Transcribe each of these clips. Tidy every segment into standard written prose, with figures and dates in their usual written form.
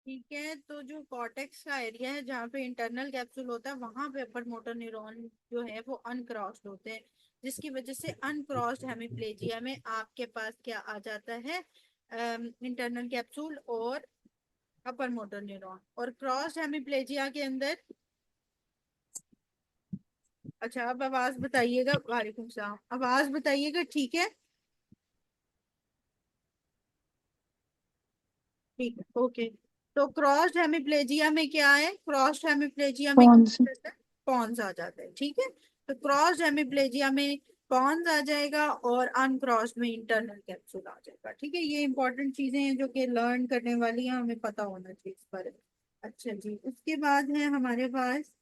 ठीक है, तो जो कॉर्टेक्स का एरिया है जहाँ पे इंटरनल कैप्सूल होता है वहां पे अपर मोटर न्यूरॉन जो है वो अनक्रॉस्ड होते हैं, जिसकी वजह से अनक्रॉस्ड हेमिप्लेजिया में आपके पास क्या आ जाता है, इंटरनल कैप्सूल और अपर मोटर न्यूरॉन। और क्रॉस्ड हेमिप्लेजिया के अंदर, अच्छा अब आवाज बताइएगा, वालेकुम सलाम, आवाज बताइएगा, ठीक है। ठीक है, ओके। तो क्रॉस्ड हेमिप्लेजिया में क्या है, क्रॉस्ड हेमिप्लेजिया में कौन सी? क्या रहता है, पॉन्स आ जाता है, ठीक है। तो क्रॉस्ड हेमिप्लेजिया में पॉन्स आ जाएगा और अनक्रॉस्ड में इंटरनल कैप्सूल आ जाएगा, ठीक है। ये इंपॉर्टेंट चीजें हैं जो कि लर्न करने वाली हैं, हमें पता होना चाहिए इस पर। अच्छा जी, उसके बाद है हमारे पास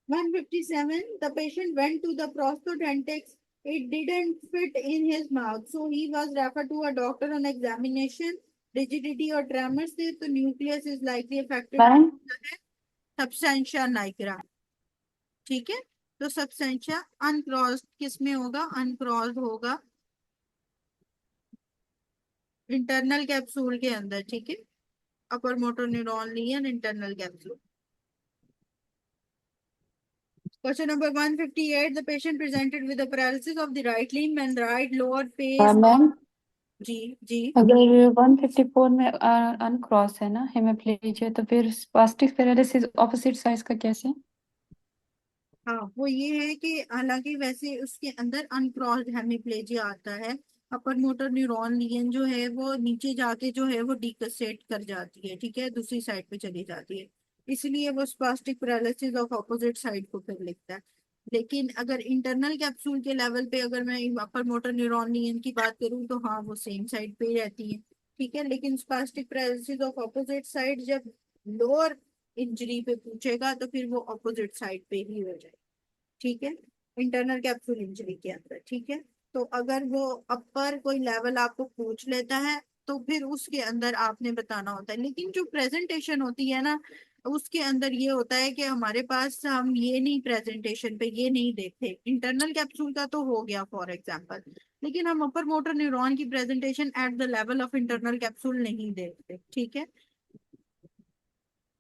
157. The patient went to the prosthodontics. It didn't fit in his mouth, so he was referred to a doctor on examination. Rigidity और tremors थे, तो nucleus is likely affected time. है substantia nigra, ठीक है। तो substantia uncrossed किस में होगा, uncrossed होगा इंटरनल कैप्सूल के अंदर, ठीक है। Upper motor neuron lesion internal capsule. Question number 158. The patient presented with a paralysis of the right limb and right lower face of, ma'am, जी जी, अगर 154 में अनक्रॉस है ना हेमिप्लेजिया, तो फिर स्पास्टिक पैरालिसिस ऑपोजिट साइज का कैसे? हाँ वो ये है कि हालांकि वैसे उसके अंदर अनक्रॉस्ड हेमिप्लेजिया आता है, अपर मोटर न्यूरॉन लियन जो है वो नीचे जाके जो है वो डिकसेट कर जाती है, ठीक है, दूसरी साइड पे चली जाती है, इसलिए वो spastic paralysis of opposite side को फिर लिखता है। लेकिन अगर इंटरनल कैप्सूल के लेवल पे अगर मैं अपर मोटर न्यूरॉन लियन की बात करूँ तो हाँ वो सेम साइड पे ही रहती है, ठीक है। लेकिन spastic paralysis of opposite side जब लोअर इंजरी पे पूछेगा तो फिर वो अपोजिट साइड पे ही हो जाएगा, ठीक है, इंटरनल कैप्सूल इंजरी के अंदर, ठीक है। तो अगर वो अपर कोई लेवल आपको पूछ लेता है तो फिर उसके अंदर आपने बताना होता है, लेकिन जो प्रेजेंटेशन होती है ना उसके अंदर ये होता है कि हमारे पास हम ये नहीं, प्रेजेंटेशन पे ये नहीं देखते, इंटरनल कैप्सूल का तो हो गया फॉर एग्जांपल, लेकिन हम अपर मोटर न्यूरॉन की presentation at the level of internal capsule नहीं देखते, ठीक है।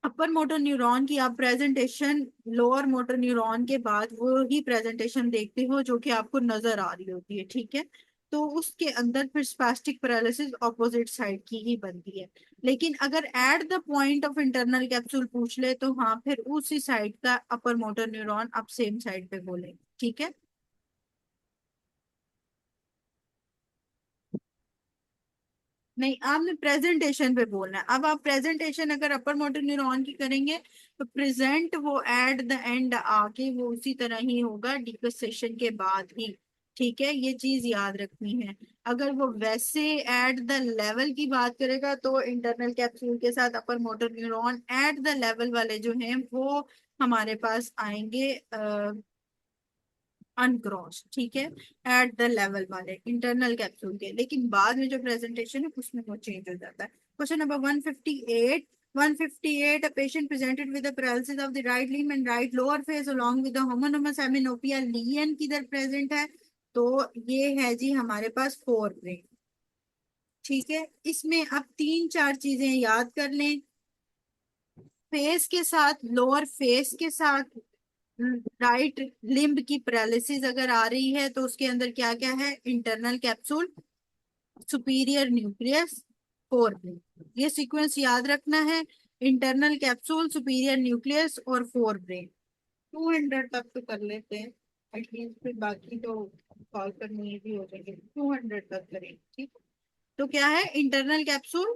अपर मोटर न्यूरॉन की आप प्रेजेंटेशन लोअर मोटर न्यूरॉन के बाद वो ही प्रेजेंटेशन देखते हो जो कि आपको नजर आ रही होती है, ठीक है। तो उसके अंदर फिर स्पास्टिक पैरालिसिस ऑपोजिट साइड की ही बनती है। लेकिन अगर at the point of internal capsule पूछ ले तो हाँ फिर उसी साइड का अपर मोटर न्यूरॉन आप सेम साइड पे बोलेंगे, ठीक है। नहीं, आपने प्रेजेंटेशन पे बोलना है। अब आप प्रेजेंटेशन अगर अपर मोटर न्यूरॉन की करेंगे तो प्रेजेंट वो एट द एंड आके वो उसी तरह ही होगा डिक्वेसेशन के बाद ही, ठीक है, ये चीज याद रखनी है। अगर वो वैसे एट द लेवल की बात करेगा तो इंटरनल कैप्सूल के साथ अपर motor neuron at the level वाले जो हैं वो हमारे पास आएंगे अनक्रॉस, ठीक है, एट द लेवल वाले इंटरनल कैप्सूल के। लेकिन बाद में जो प्रेजेंटेशन है उसमें वो चेंज हो जाता है। Question number 158. 158. A patient presented with a paralysis of the right limb and right lower face along with the homonymous hemianopia lesion किधर प्रेजेंट है, तो ये है जी हमारे पास फोर ब्रेन, ठीक है। इसमें आप तीन चार चीजें याद कर लें, फेस के साथ, लोअर फेस के साथ राइट लिम्ब की पैरालिसिस अगर आ रही है तो उसके अंदर क्या क्या है, internal capsule, superior nucleus, fore brain, ये सीक्वेंस याद रखना है, इंटरनल कैप्सूल, सुपीरियर न्यूक्लियस और फोर ब्रेन। 200 तक तो कर लेते हैं एटलीस्ट, फिर बाकी तो सॉल्व करनी भी हो जाएगी, 200 तक करें, ठीक। तो क्या है, इंटरनल कैप्सूल,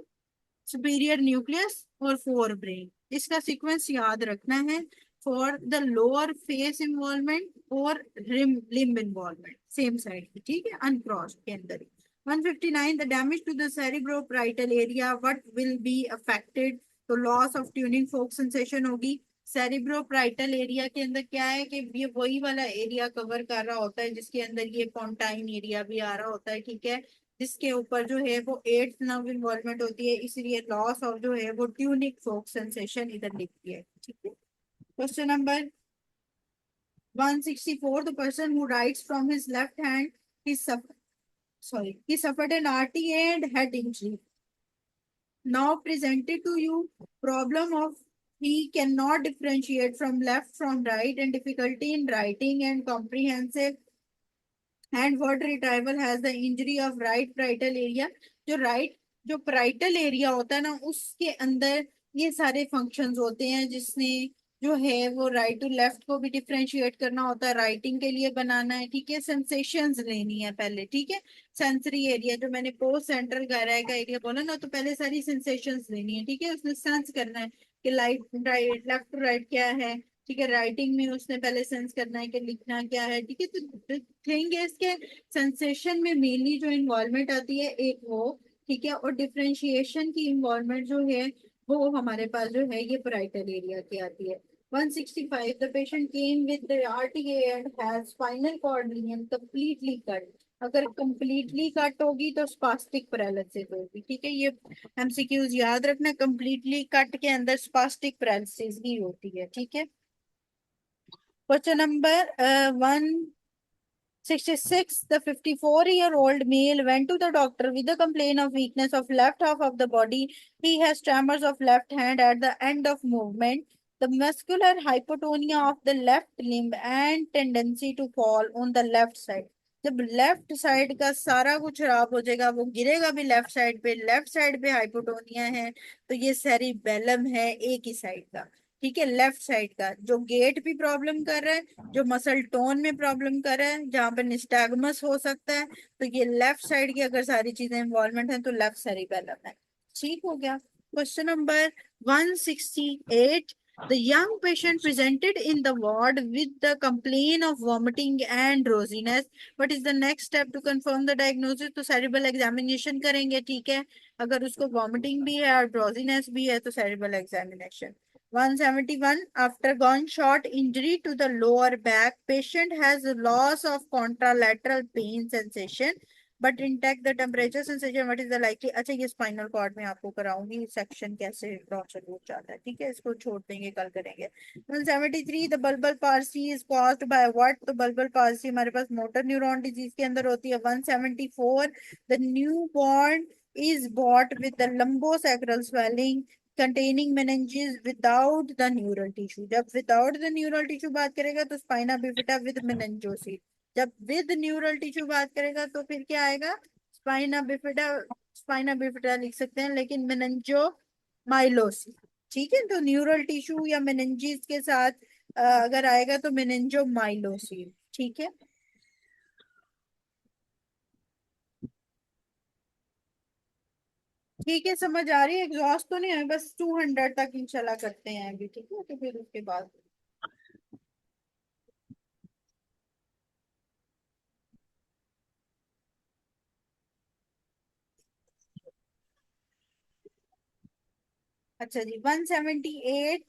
सुपीरियर न्यूक्लियस और फोर ब्रेन, इसका सीक्वेंस याद रखना है for the lower face involvement और लिम्ब इन्वॉल्वमेंट सेम साइड की, ठीक है, अनक्रॉस्ड के अंदर ही। 159. The damage to the cerebroparietal area what will be affected, तो loss of tuning fork sensation होगी। सेरिब्रोपाइटल एरिया के अंदर क्या है कि ये वही वाला एरिया कवर कर रहा होता है जिसके अंदर ये पॉन्टाइन एरिया भी आ रहा होता है, ठीक है। जिसके ऊपर जो है वो एट्थ नर्व इन्वॉल्वमेंट होती है, इसीलिए लॉस ऑफ जो है वो ट्यूनिक फोक सेंसेशन इधर लिखती है। ठीक है। Question number 164, the person who writes from his left hand, he suffered an RTA and head injury. Now presented to you problem of he cannot differentiate from left from right and difficulty in writing and comprehensive and word retrieval has the injury of right parietal area। जो right जो parietal area होता है ना, उसके अंदर ये सारे functions होते हैं, जिसने जो है वो राइट टू लेफ्ट को भी डिफरेंशिएट करना होता है, राइटिंग के लिए बनाना है। ठीक है। सेंसेशंस लेनी है पहले। ठीक है। सेंसरी एरिया जो मैंने पोस्ट सेंट्रल गहराई का एरिया बोला ना, तो पहले सारी सेंसेशंस लेनी है। ठीक है। उसने सेंस करना है कि light right left to right क्या है। ठीक है। राइटिंग में उसने पहले सेंस करना है कि लिखना क्या है। ठीक है। तो थिंग है इसके सेंसेशन में मेनली जो इन्वॉल्वमेंट आती है एक वो। ठीक है। और डिफरेंशिएशन की इन्वॉल्वमेंट जो है वो हमारे पास जो है ये पैराइटल एरिया की आती है। 165, the patient came with the RTA and has spinal cord ligament completely cut। अगर completely कट होगी तो स्पास्टिक पैरालिसिस होगी। ठीक है। ये एमसीक्यूज याद रखना, completely कट के अंदर स्पास्टिक पैरालिसिस ही होती है। ठीक है। Question number 166, the 54-year-old male went to the doctor with a complaint of weakness of left half of the body. He has tremors of left hand at the end of movement, the muscular hypotonia of the left limb and tendency to fall on the left side। जब left side का सारा कुछ खराब हो जाएगा, वो गिरेगा भी लेफ्ट साइड पे, लेफ्ट साइड पे हाइपोटोनिया है, तो ये सेरिबेलम है एक ही साइड का। ठीक है। लेफ्ट साइड का जो गेट भी प्रॉब्लम कर रहा है, जो मसल टोन में प्रॉब्लम कर रहा है, जहां पर निस्टैगमस हो सकता है, तो ये लेफ्ट साइड की अगर सारी चीजें इन्वॉल्वमेंट है तो लेफ्ट सेरिबेलम है। ठीक हो गया। Question number 168, the young patient presented in the ward with the complaint of vomiting and drowsiness। what is the next step to confirm the diagnosis? तो cerebral examination करेंगे। ठीक है। अगर उसको vomiting भी है और drowsiness भी है तो cerebral examination। 171, after gunshot injury to the lower back, patient has loss of contralateral pain sensation but intact the temperature sensation। what is the likely। अच्छा, ये स्पाइनल कॉर्ड में आपको कराऊंगी सेक्शन कैसे टॉर्चर हो जाता है। ठीक है। इसको छोड़ देंगे, कल करेंगे। 173, the bulbar palsy is caused by what. तो बल्बल पार्सी हमारे पास मोटर न्यूरॉन डिजीज के अंदर होती है। 174, the new born is bought with the lumbosacral swelling containing meninges without the neural tissue। जब without the neural tissue बात करेगा तो spina bifida with meningosis। जब विद न्यूरल टिश्यू बात करेगा तो फिर क्या आएगा? Spina bifida. स्पाइना बिफिडा लिख सकते हैं, लेकिन मेनिंजो माइलोसिस। ठीक है। तो न्यूरल टिश्यू या मेनिंजिस के साथ अगर आएगा तो मेनिंजो माइलोसिस। ठीक है। ठीक है। समझ आ रही है? एग्जॉस्ट तो नहीं है, बस 200 तक इंशाल्लाह करते हैं अभी। ठीक है। तो फिर उसके बाद अच्छा जी। 178,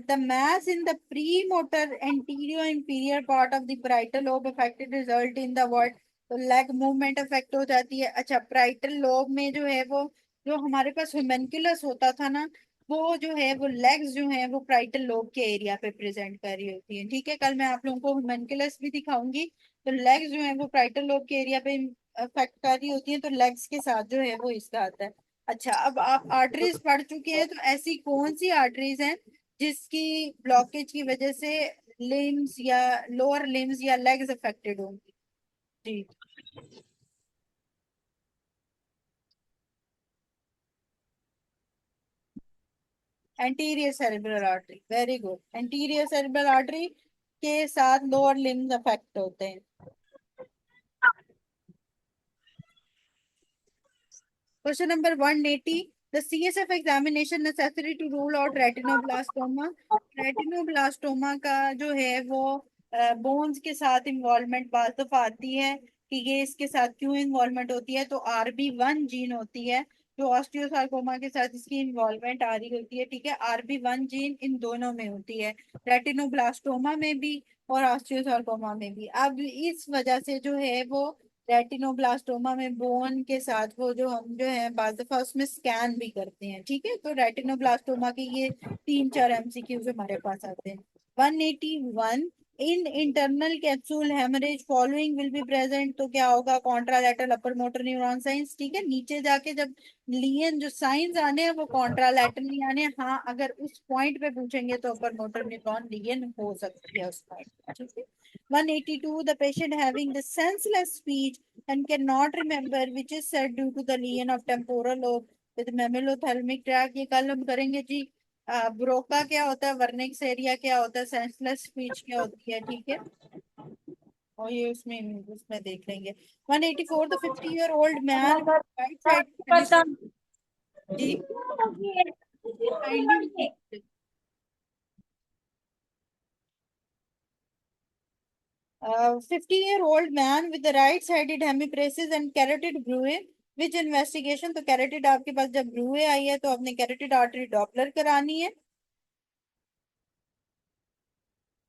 the mass in the premotor anterior inferior part of the parietal lobe affected result in the what। तो लेग मूवमेंट अफेक्ट हो जाती है। अच्छा, parietal lobe में जो है वो जो हमारे पास ह्यूमेनकुलस होता था ना, वो जो है वो लेग्स जो है वो parietal lobe के एरिया पे प्रेजेंट कर रही होती है। ठीक है। कल मैं आप लोगों को ह्यूमेनकुलस भी दिखाऊंगी। तो लेग्स जो है वो parietal lobe के एरिया पे अफेक्ट कर रही होती है, तो लेग्स के साथ जो है वो इसका आता है। अच्छा, अब आप आर्टरीज पढ़ चुके हैं, तो ऐसी कौन सी आर्टरीज हैं जिसकी ब्लॉकेज की वजह से लिम्स या लोअर लिम्स या लेग्स अफेक्टेड होंगी? जी। Anterior cerebral artery, very good. Anterior cerebral artery के साथ लोअर लिम्स अफेक्ट होते हैं। Question number 180, the CSF examination necessary to rule out retinoblastoma। Retinoblastoma का जो है वो बोन्स के साथ इन्वॉल्वमेंट बात दफा आती है कि ये इसके साथ क्यों इन्वॉल्वमेंट होती है। तो RB1 जीन होती है जो ऑस्टियोसार्कोमा के साथ इसकी इन्वॉल्वमेंट आ रही होती है। ठीक है। RB1 जीन इन दोनों में होती है, रेटिनोब्लास्टोमा में भी और ऑस्टियोसार्कोमा में भी। अब इस वजह से जो है वो रेटिनोब्लास्टोमा में बोन के साथ वो जो हम जो है बाज़ दफा उसमें स्कैन भी करते हैं, ठीक है। तो रेटिनोब्लास्टोमा के ये 3-4 एमसीक्यूज हमारे पास आते हैं। 181, in internal capsule haemorrhage following will be present, तो क्या होगा, contralateral upper motor neuron signs, ठीक है। नीचे जाके जब लियन जो साइंस आने हैं वो कॉन्ट्रालैटरल नहीं आने हैं। हाँ, अगर उस पॉइंट पे पूछेंगे तो अपर मोटर न्यूरॉन लियन हो सकती है उस पॉइंट, ठीक है। 182, the patient having the senseless speech and cannot remember which is said due to the lesion of temporal lobe with mammillothalamic tract, ये कल हम करेंगे जी। ब्रोका क्या होता है, वर्निक्स एरिया क्या होता है, सेंसलेस स्पीच क्या होती है, ठीक है। और ये उसमें उसमें देख लेंगे। 184, the 50-year-old man right side जी, kindly 50-year-old man with the right-sided hemiparesis and carotid bruit. Which investigation? तो कैरोटिड आपके पास जब ब्रूए आई है तो आपने कैरोटिड आर्टरी डॉपलर करानी है,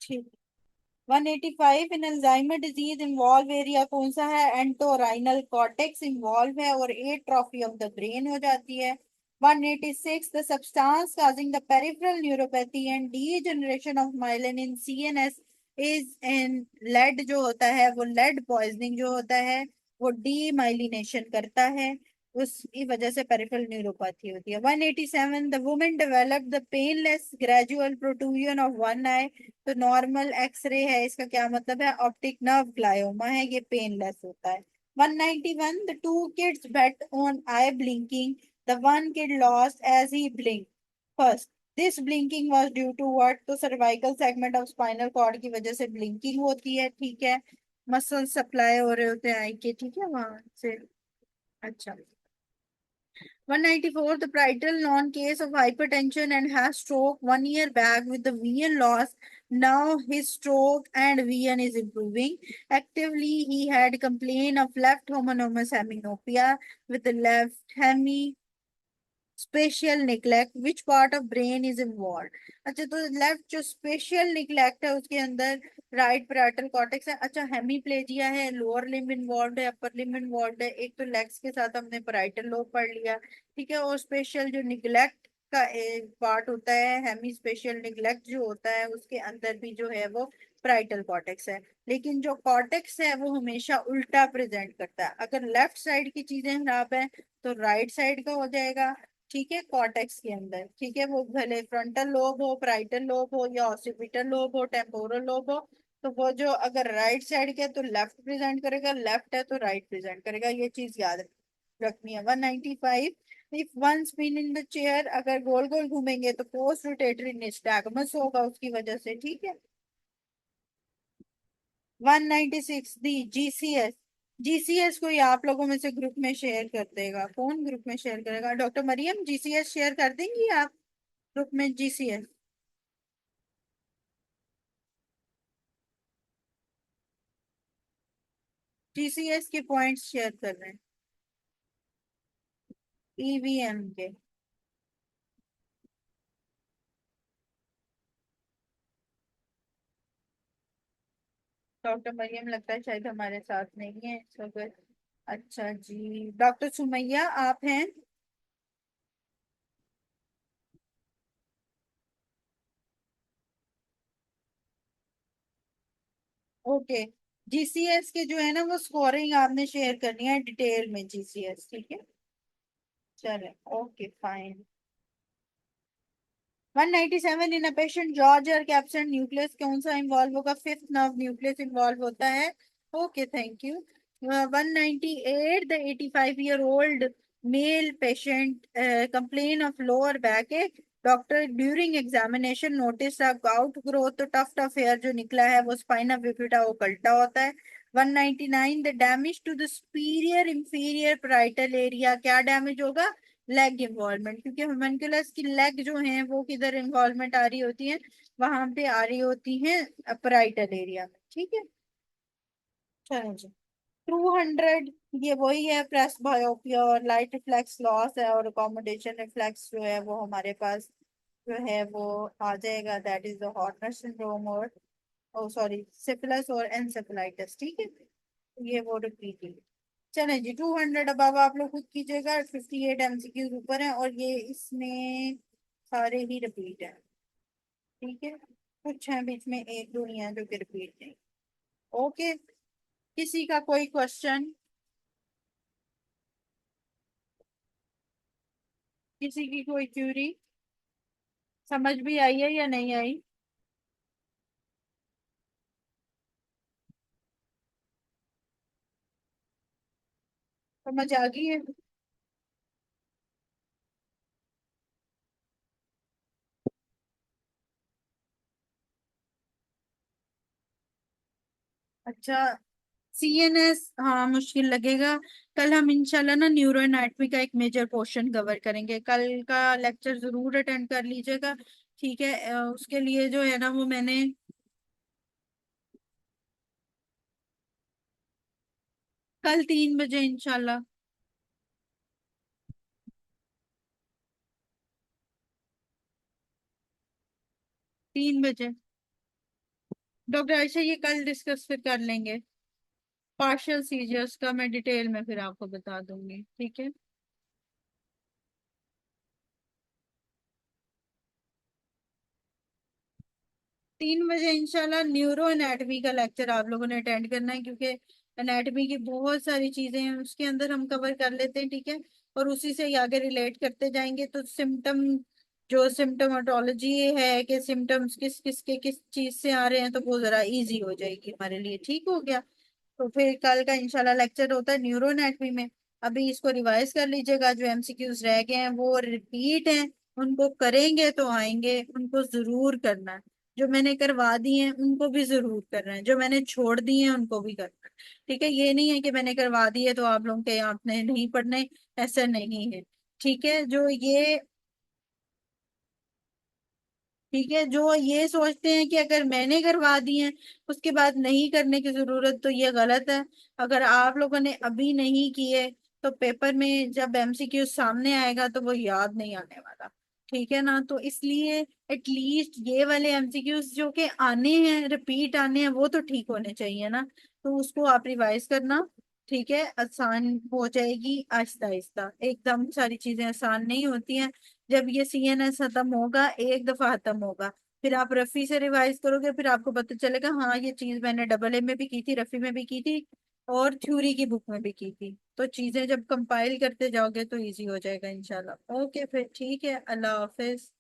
ठीक। 185, इन अल्जाइमर डिजीज इन्वॉल्व एरिया कौन सा है, एंटोराइनल कॉर्टेक्स इन्वॉल्व है और एट्रोफी ऑफ द ब्रेन हो जाती है। 186, the substance causing the peripheral neuropathy and degeneration of myelin in CNS is in lead, जो होता है वो लेड पॉइजनिंग जो होता है वो डीमाइलिनेशन करता है, उसकी वजह से पेरिफेरल न्यूरोपैथी होती है। 187, the women develop the painless gradual protrusion of one eye, तो नॉर्मल एक्सरे है, इसका क्या मतलब है, ऑप्टिक नर्व ग्लायोमा है, ये पेनलेस होता है। 191, the two kids bet on eye blinking, the one kid lost as he blink first, this blinking was due to what, तो cervical segment of spinal cord की वजह से ब्लिंकिंग होती है, ठीक है। मसल सप्लाई हो रहे होते हैं आई के, ठीक है, वहां से। अच्छा। 194, the parietal non-case of hypertension and has stroke 1 year back with the VN loss. Now his stroke and VN is improving. Actively, he had complaint of left homonymous hemianopia with the left hemi special neglect, which part of brain is involve. अच्छा, तो left जो special neglect है उसके अंदर right parietal cortex है। अच्छा, hemiplegia है, lower limb involve है, अपर लिम्ब इन्वॉल्व है, एक तो लेग्स के साथ हमने पैराइटल लोब पढ़ लिया, ठीक है। और स्पेशल जो निग्लेक्ट का एक पार्ट होता है, हेमी स्पेशल निग्लेक्ट जो होता है उसके अंदर भी जो है वो पैराइटल कॉर्टेक्स है। लेकिन जो कॉर्टेक्स है वो हमेशा उल्टा प्रेजेंट करता है, अगर लेफ्ट साइड की चीजें खराब है तो राइट साइड का हो जाएगा, ठीक है, कॉर्टेक्स के अंदर, ठीक है। वो भले फ्रंटल लोब हो, प्राइटल लोब हो या ऑसिपिटल लोब हो, टेम्पोरल लोब हो, तो वो जो अगर राइट साइड के तो लेफ्ट प्रेजेंट करेगा, लेफ्ट है तो राइट प्रेजेंट करेगा, ये चीज याद रखनी है। 195, if one spin in the chair, अगर गोल गोल घूमेंगे तो पोस्ट रोटेटरी निस्टैगमस होगा उसकी वजह से, ठीक है। 196, दी जीसीएस, जीसीएस कोई आप लोगों में से ग्रुप में शेयर कर देगा, कौन ग्रुप में शेयर करेगा, डॉक्टर मरियम जीसीएस शेयर कर देंगी आप ग्रुप में, जीसीएस, जीसीएस के पॉइंट्स शेयर कर रहे हैं, ईवीएम के। डॉक्टर मरियम लगता है शायद हमारे साथ नहीं है इस वक्त। अच्छा जी, डॉक्टर सुमैया आप हैं? ओके, जीसीएस के जो है ना वो स्कोरिंग आपने शेयर करनी है डिटेल में, जीसीएस, ठीक है। चले, okay fine. 197, in a patient George और कैप्सन न्यूक्लियस कौन सा इन्वॉल्व होगा, फिफ्थ नर्व न्यूक्लियस इन्वॉल्व होता है, okay thank you. 198, the 85-year-old male patient complain of lower back ache, doctor during examination notice a gout growth, तो tuft tuft hair जो निकला है वो स्पाइना बिफिडा वो कल्टा होता है। 199, the damage to the superior inferior parietal area, क्या damage होगा, लेग इन्वॉल्वमेंट, क्योंकि होम्युनकुलस की लेग जो है वो किधर इन्वॉल्वमेंट आ रही होती है, वहां पे आ रही होती है अपराइटल एरिया में, ठीक है। चलो जी, 200, ये वही है, प्रेस बायोपिया और लाइट रिफ्लेक्स लॉस है और अकोमोडेशन रिफ्लेक्स जो है वो हमारे पास जो है वो आ जाएगा, that is the Horner syndrome और ओ सॉरी सिफिलिस और एनसेफेलाइटिस, ठीक है। ये वो रिपीटिंग। चले जी, 200 अब आप लोग खुद कीजिएगा। 58 MCQ ऊपर है और ये इसमें सारे ही रिपीट है। ठीक है, कुछ है बीच में, एक दो नहीं है जो कि रिपीट नहीं। ओके, किसी का कोई क्वेश्चन, किसी की कोई क्यूरी, समझ भी आई है या नहीं आई? समझ आ गई है? अच्छा, CNS, हाँ मुश्किल लगेगा। कल हम इंशाल्लाह ना न्यूरो एनाटॉमी का एक मेजर पोर्शन कवर करेंगे। कल का लेक्चर जरूर अटेंड कर लीजिएगा। ठीक है, उसके लिए जो है ना वो मैंने, कल 3 बजे इंशाल्लाह। 3 बजे डॉक्टर आयशा, ये कल डिस्कस फिर कर लेंगे। पार्शियल सीजर्स का मैं डिटेल में फिर आपको बता दूंगी, ठीक है। 3 बजे इंशाल्लाह न्यूरो एनाटमी का लेक्चर आप लोगों ने अटेंड करना है, क्योंकि एनाटमी की बहुत सारी चीजें हैं उसके अंदर, हम कवर कर लेते हैं, ठीक है। और उसी से ही आगे रिलेट करते जाएंगे तो सिम्टम, जो सिम्टोमेटोलॉजी है कि सिम्टम्स किस किस के किस चीज से आ रहे हैं, तो वो जरा इजी हो जाएगी हमारे लिए। ठीक हो गया? तो फिर कल का इंशाल्लाह लेक्चर होता है न्यूरो एनाटमी में। अभी इसको रिवाइज कर लीजिएगा, जो MCQs रह गए हैं वो रिपीट हैं, उनको करेंगे तो आएंगे, उनको जरूर करना है। जो मैंने करवा दी हैं उनको भी जरूर करना है, जो मैंने छोड़ दी हैं उनको भी करना है। ठीक है, ये नहीं है कि मैंने करवा दी है तो आप लोगों के आपने नहीं पढ़ने, ऐसा नहीं है। ठीक है, जो ये, ठीक है, जो ये सोचते हैं कि अगर मैंने करवा दी है उसके बाद नहीं करने की जरूरत, तो ये गलत है। अगर आप लोगों ने अभी नहीं किए तो पेपर में जब MCQ सामने आएगा तो वो याद नहीं आने वाला। ठीक है ना, तो इसलिए एटलीस्ट ये वाले MCQs जो कि आने हैं, रिपीट आने हैं, वो तो ठीक होने चाहिए ना। तो उसको आप रिवाइज करना। ठीक है, आसान हो जाएगी आहिस्ता आहिस्ता, एकदम सारी चीजें आसान नहीं होती हैं। जब ये CNS खत्म होगा, एक दफा खत्म होगा, फिर आप रफी से रिवाइज करोगे, फिर आपको पता चलेगा हाँ ये चीज मैंने डबल ए में भी की थी, रफी में भी की थी, और थ्योरी की बुक में भी की थी। तो चीजें जब कंपाइल करते जाओगे तो इजी हो जाएगा इंशाल्लाह। ओके फिर, ठीक है, अल्लाह हाफिज।